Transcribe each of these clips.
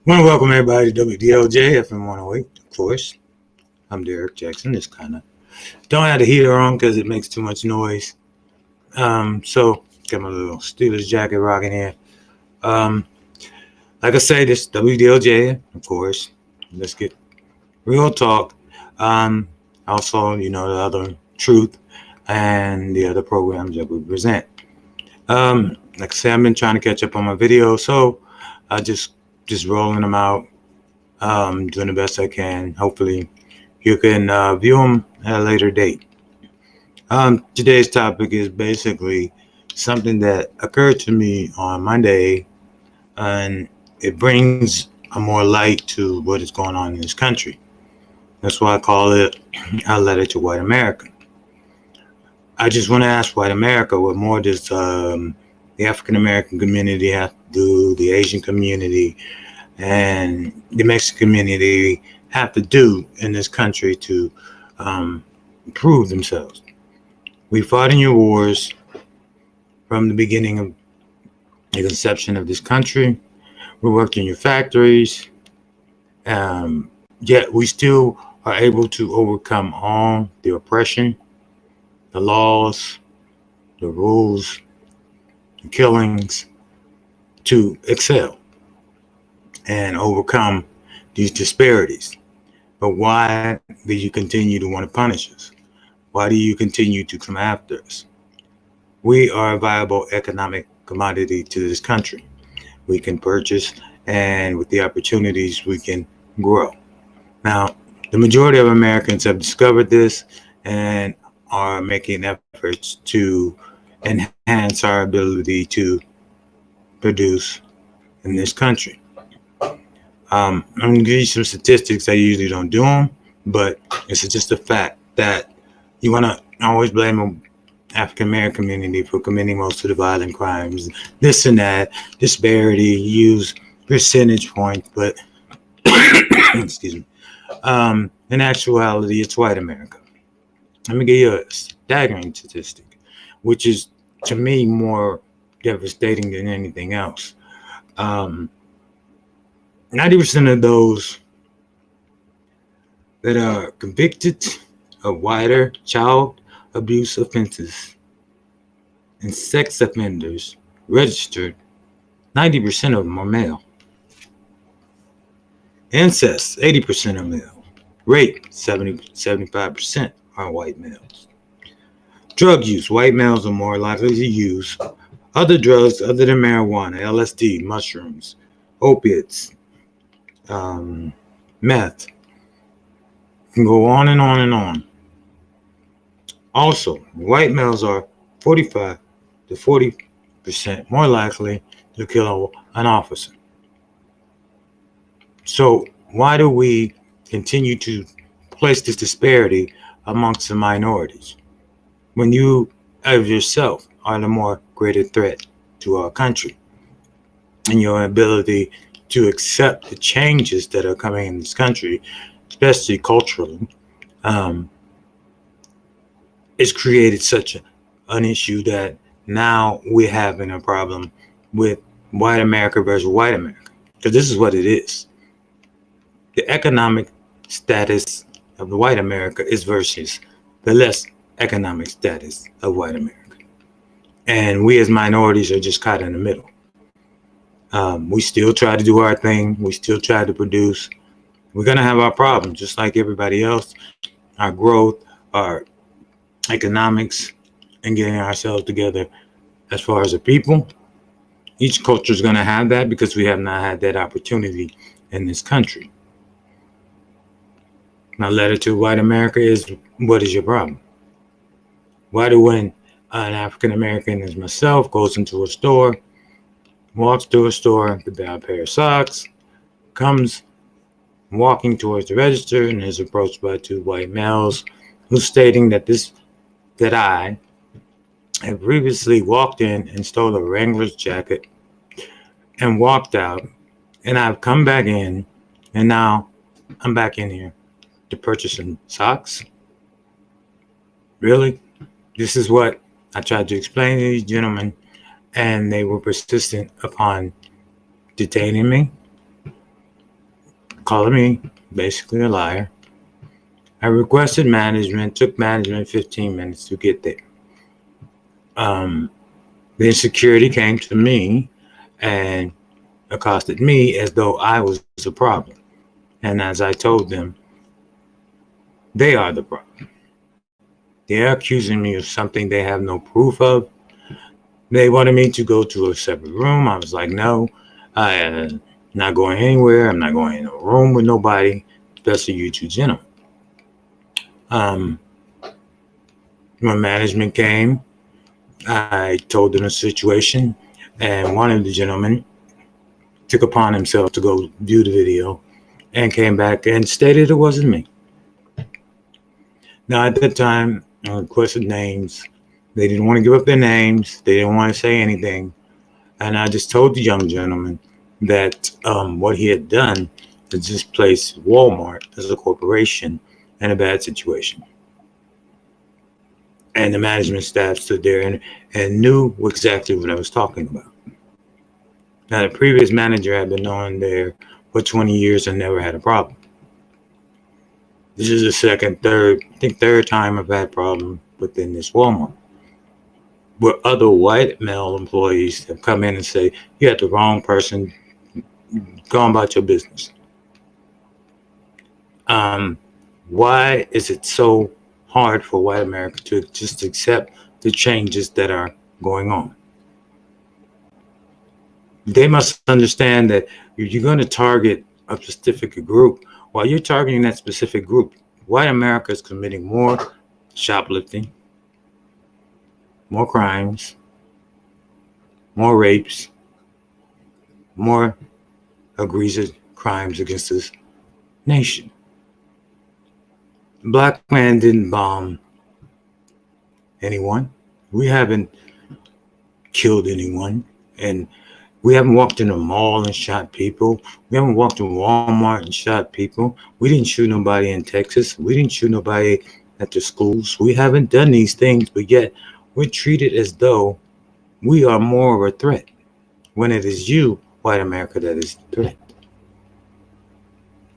Want to welcome everybody to WDLJ FM 108. Of course, I'm Derek Jackson. This kind of don't have the heater on because it makes too much noise. So got my little Steelers jacket rocking here. Um, like I say, this WDLJ, of course. Let's get real talk. Also, the other truth and the other programs that we present. Like I say, I've been trying to catch up on my videos, so I just rolling them out. Doing the best I can. Hopefully, you can view them at a later date. Today's topic is basically something that occurred to me on Monday, and it brings a more light to what is going on in this country. That's why I call it a letter to white America. I just want to ask white America, what more does the African American community have to do, the Asian community, and the Mexican community have to do in this country to improve themselves. We fought in your wars from the beginning of the conception of this country. We worked in your factories, yet we still are able to overcome all the oppression, the laws, the rules, the killings, to excel and overcome these disparities. But why do you continue to want to punish us? Why do you continue to come after us? We are a viable economic commodity to this country. We can purchase, and with the opportunities, we can grow. Now, the majority of Americans have discovered this and are making efforts to enhance our ability to produce in this country. I'm going to give you some statistics. I usually don't do them, but it's just a fact that you want to always blame the African American community for committing most of the violent crimes, this and that, disparity, use percentage points, but excuse me. In actuality, it's white America. Let me give you a staggering statistic, which is to me more devastating than anything else. 90% of those that are convicted of wider child abuse offenses and sex offenders registered, 90% of them are male. Incest, 80% are male. Rape, 75% are white males. Drug use, white males are more likely to use other drugs other than marijuana, LSD, mushrooms, opiates, meth. Can go on and on and on. Also, white males are 45 to 40% more likely to kill an officer. So why do we continue to place this disparity amongst the minorities when you of yourself are the more greater threat to our country and your ability to accept the changes that are coming in this country, especially culturally, it's created such an issue that now we're having a problem with white America versus white America. Because this is what it is. The economic status of the white America is versus the less economic status of white America. And we as minorities are just caught in the middle. We still try to do our thing. We still try to produce. We're going to have our problems just like everybody else. Our growth, our economics, and getting ourselves together as far as a people. Each culture is going to have that because we have not had that opportunity in this country. My letter to white America is, what is your problem? Why do when an African American as myself goes into a store, walks through a store to buy a pair of socks, comes walking towards the register and is approached by two white males who's stating that I have previously walked in and stole a Wrangler's jacket and walked out, and I've come back in, and now I'm back in here to purchase some socks? Really? This is what I tried to explain to these gentlemen, and they were persistent upon detaining me. calling me basically a liar. I requested management, took management 15 minutes to get there. Then security came to me and accosted me as though I was a problem. And as I told them, they are the problem. They're accusing me of something they have no proof of. They wanted me to go to a separate room. I was like, no, I'm not going anywhere. I'm not going in a room with nobody, especially you two gentlemen. When management came, I told them the situation, and one of the gentlemen took upon himself to go view the video and came back and stated it wasn't me. Now, at that time, I requested names. They didn't want to give up their names. They didn't want to say anything. And I just told the young gentleman that what he had done is just place Walmart as a corporation in a bad situation. And the management staff stood there and knew exactly what I was talking about. Now, the previous manager had been on there for 20 years and never had a problem. This is the third time I've had a problem within this Walmart, where other white male employees have come in and say, you had the wrong person, go on about your business. Why is it so hard for white America to just accept the changes that are going on? They must understand that if you're going to target a specific group, while you're targeting that specific group, white America is committing more shoplifting, more crimes, more rapes, more egregious crimes against this nation. Black man didn't bomb anyone. We haven't killed anyone. And we haven't walked in a mall and shot people. We haven't walked in Walmart and shot people. We didn't shoot nobody in Texas. We didn't shoot nobody at the schools. We haven't done these things, but yet we're treated as though we are more of a threat when it is you, white America, that is the threat.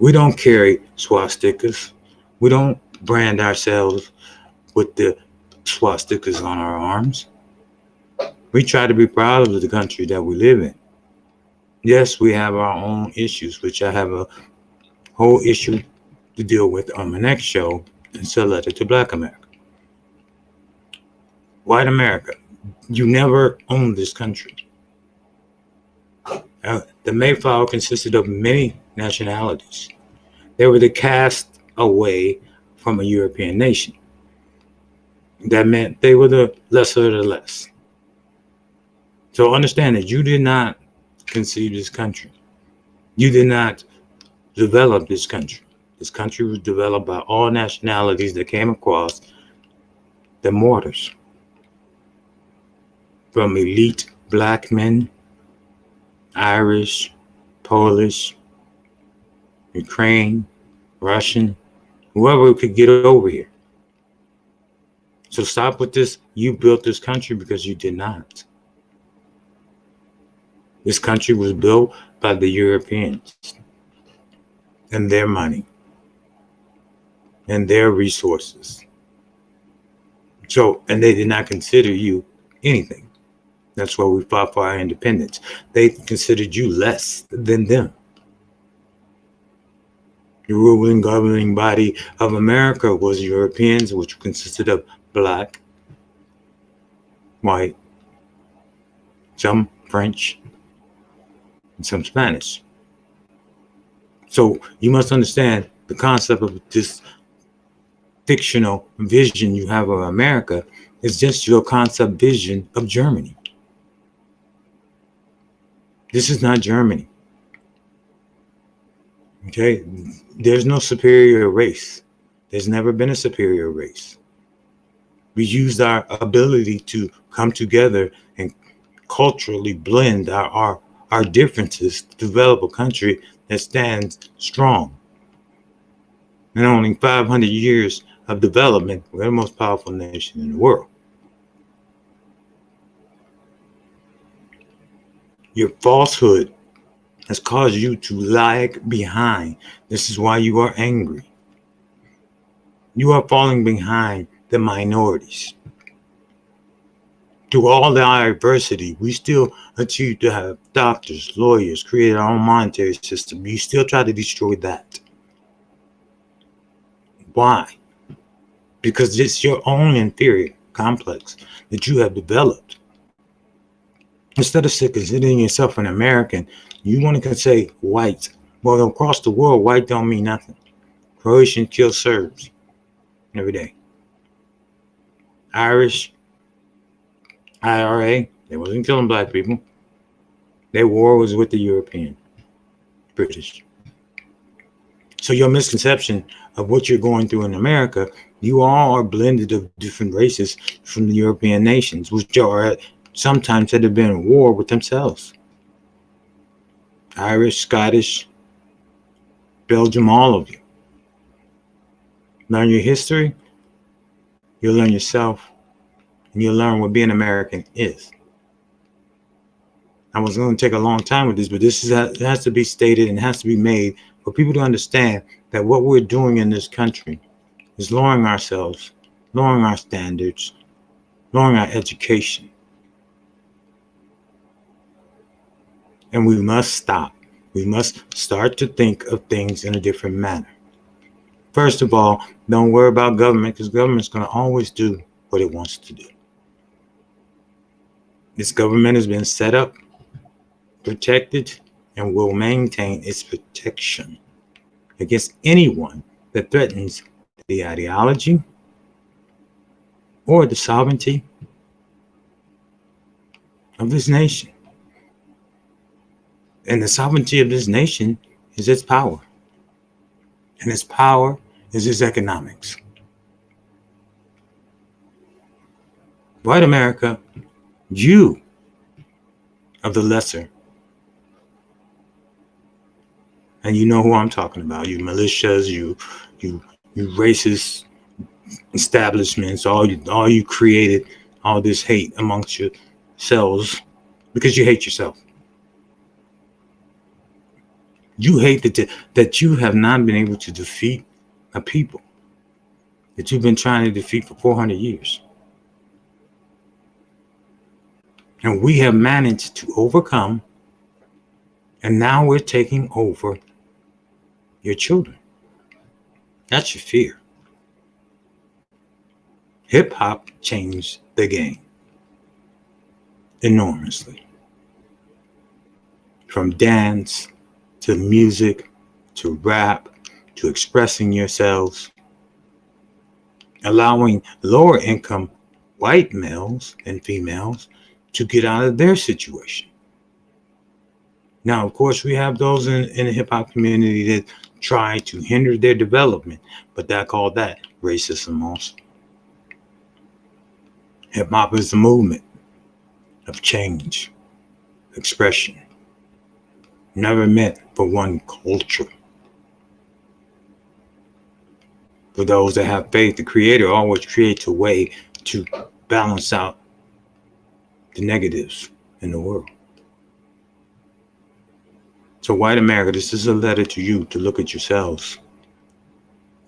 We don't carry swastikas. We don't brand ourselves with the swastikas on our arms. We try to be proud of the country that we live in. Yes, we have our own issues, which I have a whole issue to deal with on my next show. It's a letter to Black America. White America, you never owned this country. The Mayflower consisted of many nationalities. They were the cast away from a European nation. That meant they were the lesser of the less. So understand that you did not conceive this country. You did not develop this country. This country was developed by all nationalities that came across the mortars. From elite black men, Irish, Polish, Ukraine, Russian, whoever could get over here. So stop with this, you built this country, because you did not. This country was built by the Europeans and their money and their resources. So, and they did not consider you anything. That's why we fought for our independence. They considered you less than them. The ruling governing body of America was Europeans, which consisted of black, white, some French, and some Spanish. So you must understand the concept of this fictional vision you have of America is just your concept vision of Germany. This is not Germany. Okay? There's no superior race. There's never been a superior race. We used our ability to come together and culturally blend our differences to develop a country that stands strong. In only 500 years of development, we're the most powerful nation in the world. Your falsehood has caused you to lag behind. This is why you are angry. You are falling behind the minorities. Through all the adversity, we still achieved to have doctors, lawyers, create our own monetary system. You still try to destroy that. Why? Because it's your own inferior complex that you have developed. Instead of considering yourself an American, you want to say white. Well, across the world, white don't mean nothing. Croatians kill Serbs every day. Irish, IRA, they wasn't killing black people. Their war was with the European, British. So your misconception of what you're going through in America, you all are blended of different races from the European nations, which are sometimes had been at war with themselves. Irish, Scottish, Belgium, all of you. Learn your history, you'll learn yourself, and you'll learn what being American is. I was going to take a long time with this, but this has to be stated and has to be made for people to understand that what we're doing in this country is lowering ourselves, lowering our standards, lowering our education. And we must stop. We must start to think of things in a different manner. First of all, don't worry about government, because government's going to always do what it wants to do. This government has been set up, protected, and will maintain its protection against anyone that threatens the ideology or the sovereignty of this nation. And the sovereignty of this nation is its power. And its power is its economics. White America, you of the lesser, and you know who I'm talking about, you militias, you racist establishments, all you created all this hate amongst yourselves because you hate yourself. You hate that you have not been able to defeat a people that you've been trying to defeat for 400 years. And we have managed to overcome, and now we're taking over your children. That's your fear. Hip hop changed the game enormously. From dance to music to rap to expressing yourselves, allowing lower income white males and females to get out of their situation. Now, of course, we have those in the hip hop community that try to hinder their development, but I call that racism also. Hip hop is the movement of change, expression, never meant for one culture. For those that have faith, the Creator always creates a way to balance out the negatives in the world. So white America, this is a letter to you to look at yourselves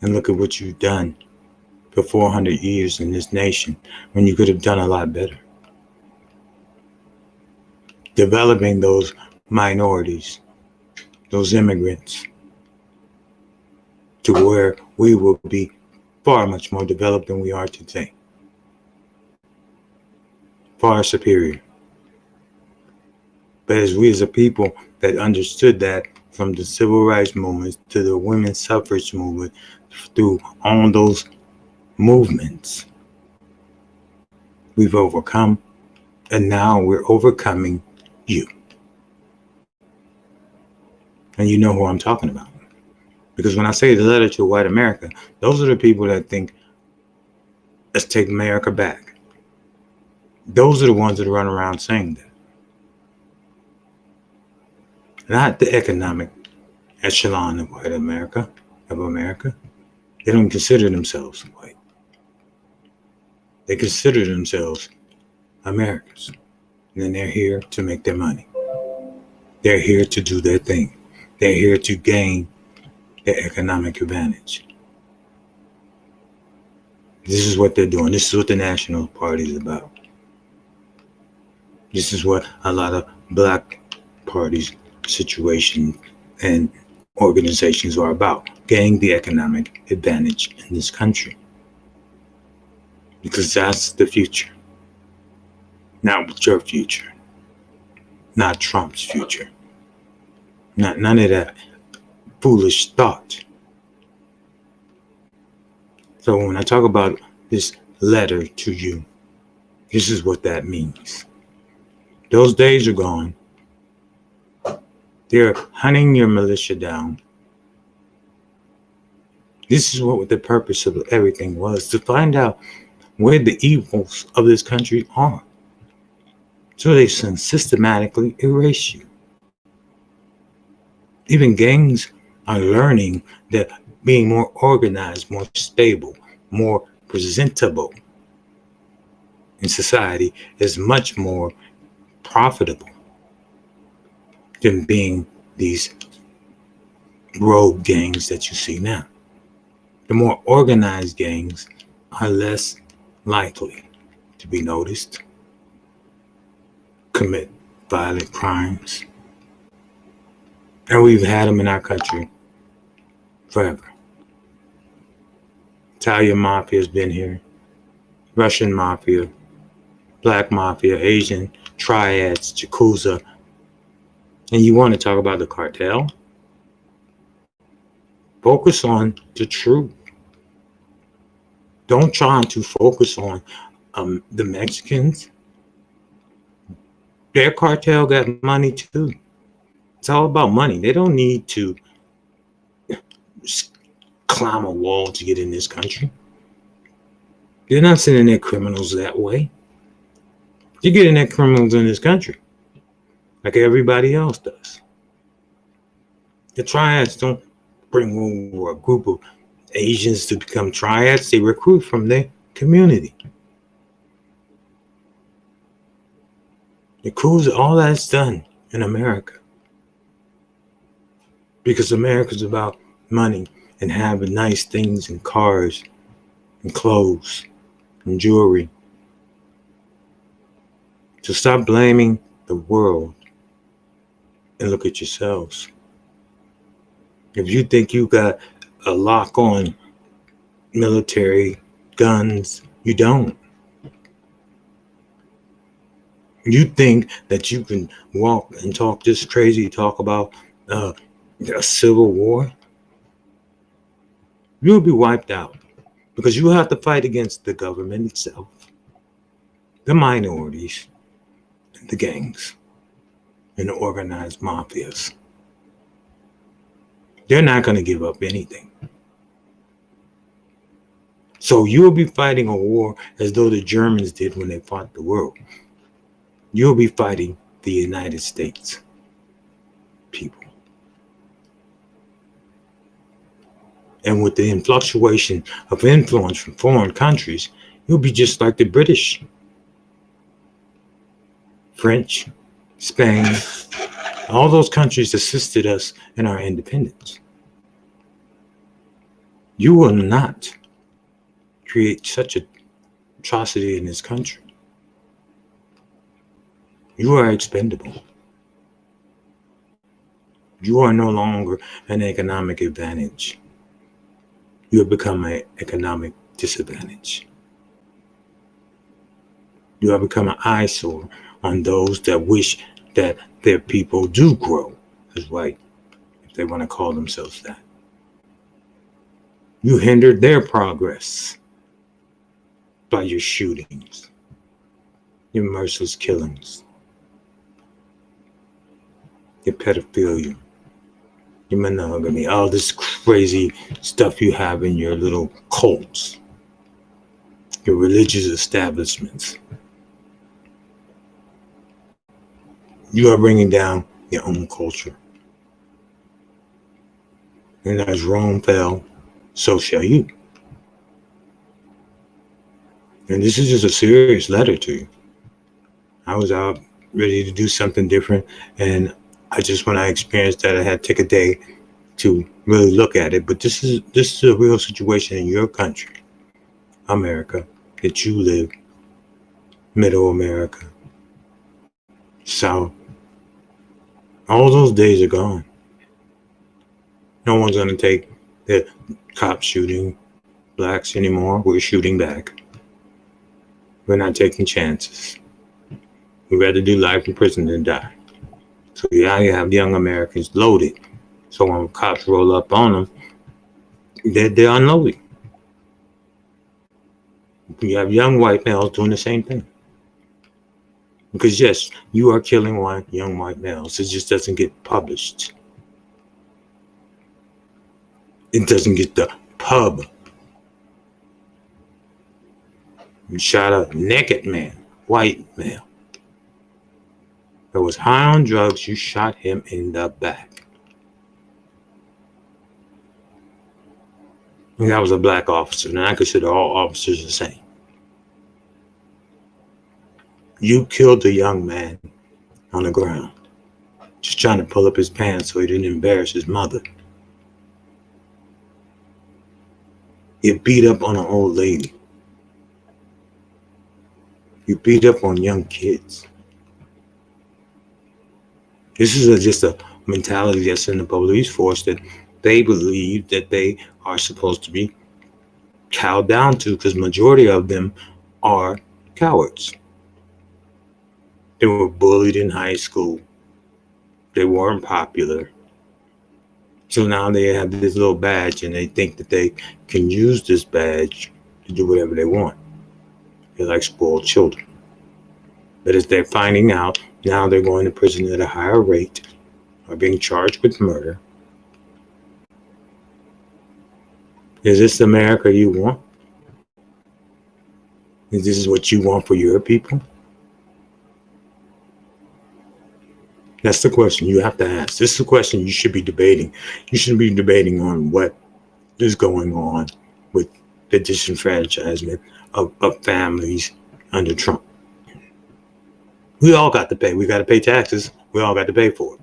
and look at what you've done for 400 years in this nation when you could have done a lot better. Developing those minorities, those immigrants, to where we will be far much more developed than we are today. Far superior. But as a people that understood that from the civil rights movement to the women's suffrage movement, through all those movements, we've overcome, and now we're overcoming you. And you know who I'm talking about. Because when I say the letter to white America, those are the people that think, let's take America back. Those are the ones that run around saying that. Not the economic echelon of white America, of America. They don't consider themselves white. They consider themselves Americans. And then they're here to make their money. They're here to do their thing. They're here to gain their economic advantage. This is what they're doing. This is what the National Party is about. This is what a lot of black parties, situations, and organizations are about. Gaining the economic advantage in this country. Because that's the future. Not your future. Not Trump's future. None of that foolish thought. So when I talk about this letter to you, this is what that means. Those days are gone. They're hunting your militia down. This is what the purpose of everything was, to find out where the evils of this country are. So they can systematically erase you. Even gangs are learning that being more organized, more stable, more presentable in society is much more profitable than being these rogue gangs that you see now. The more organized gangs are less likely to be noticed, commit violent crimes, and we've had them in our country forever. Italian mafia has been here, Russian mafia, black mafia, Asian triads, Yakuza. And you want to talk about the cartel? Focus on the truth. Don't try to focus on the Mexicans. Their cartel got money too. It's all about money. They don't need to climb a wall to get in this country. They're not sending their criminals that way. You're getting their criminals in this country like everybody else does. The triads don't bring over a group of Asians to become triads. They recruit from their community. The coups, all that's done in America. Because America's about money and having nice things and cars and clothes and jewelry. So stop blaming the world and look at yourselves. If you think you got a lock on military guns, you don't. You think that you can walk and talk this crazy, talk about a civil war? You'll be wiped out because you have to fight against the government itself, the minorities, the gangs, and the organized mafias. They're not going to give up anything. So you'll be fighting a war as though the Germans did when they fought the world. You'll be fighting the United States people. And with the fluctuation of influence from foreign countries, you'll be just like the British, French, Spain. All those countries assisted us in our independence. You will not create such an atrocity in this country. You are expendable. You are no longer an economic advantage. You have become an economic disadvantage. You have become an eyesore on those that wish that their people do grow as white, if they want to call themselves that. You hindered their progress by your shootings, your merciless killings, your pedophilia, your monogamy, all this crazy stuff you have in your little cults, your religious establishments. You are bringing down your own culture. And as Rome fell, so shall you. And this is just a serious letter to you. I was out ready to do something different, and when I experienced that, I had to take a day to really look at it. But this is a real situation in your country, America, that you live, Middle America, South. All those days are gone. No one's going to take the cops shooting blacks anymore. We're shooting back. We're not taking chances. We'd rather do life in prison than die. So now you have young Americans loaded. So when cops roll up on them, they're unloading. You have young white males doing the same thing. Because yes, you are killing young white males. It just doesn't get published. It doesn't get the pub. You shot a naked man, white male, that was high on drugs. You shot him in the back. And that was a black officer, and I consider all officers the same. You killed a young man on the ground, just trying to pull up his pants so he didn't embarrass his mother. You beat up on an old lady. You beat up on young kids. This is just a mentality that's in the police force, that they believe that they are supposed to be cowed down to, because majority of them are cowards. They were bullied in high school. They weren't popular. So now they have this little badge, and they think that they can use this badge to do whatever they want. They're like spoiled children. But as they're finding out, now they're going to prison at a higher rate, are being charged with murder. Is this America you want? Is this what you want for your people? That's the question you have to ask. This is the question you should be debating. You should be debating on what is going on with the disenfranchisement of families under Trump. We all got to pay. We got to pay taxes. We all got to pay for it.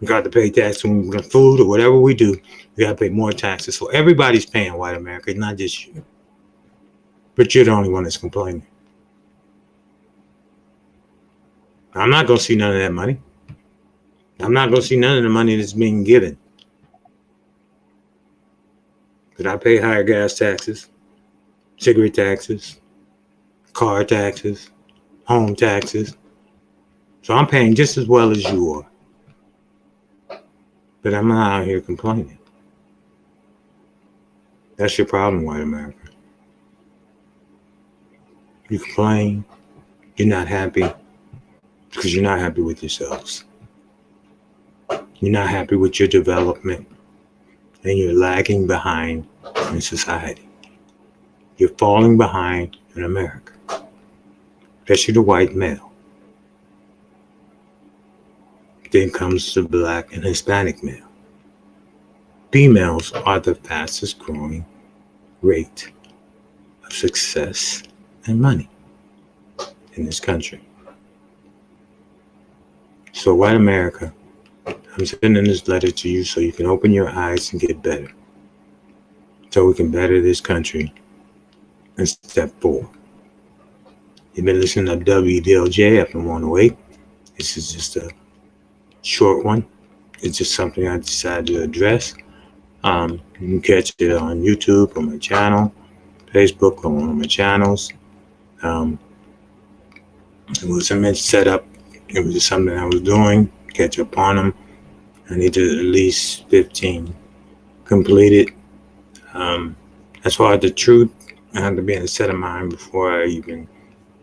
We got to pay taxes on food or whatever we do. We got to pay more taxes. So everybody's paying, white America, not just you. But you're the only one that's complaining. I'm not going to see none of that money. I'm not going to see none of the money that's being given. But I pay higher gas taxes, cigarette taxes, car taxes, home taxes. So I'm paying just as well as you are. But I'm not out here complaining. That's your problem, white America. You complain, you're not happy, because you're not happy with yourselves. You're not happy with your development, and you're lagging behind in society. You're falling behind in America, especially the white male. Then comes the black and Hispanic male. Females are the fastest growing rate of success and money in this country. So white America, I'm sending this letter to you so you can open your eyes and get better. So we can better this country and step forward. You've been listening to WDLJ FM 108. This is just a short one. It's just something I decided to address. You can catch it on YouTube on my channel, Facebook on one of my channels. It wasn't meant to set up. It was just something I was doing. Catch up on them. I need to at least 15 completed. As far as the truth, I have to be in a set of mind before I even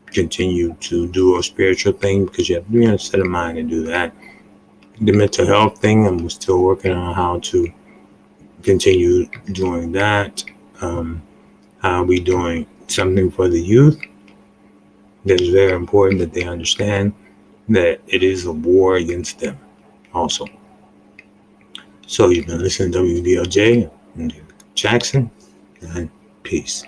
continue to do a spiritual thing, because you have to be in a set of mind to do that. The mental health thing, I'm still working on how to continue doing that. I'll be doing something for the youth that is very important, that they understand that it is a war against them also. So you've been listening to WDLJ and Jackson, and peace.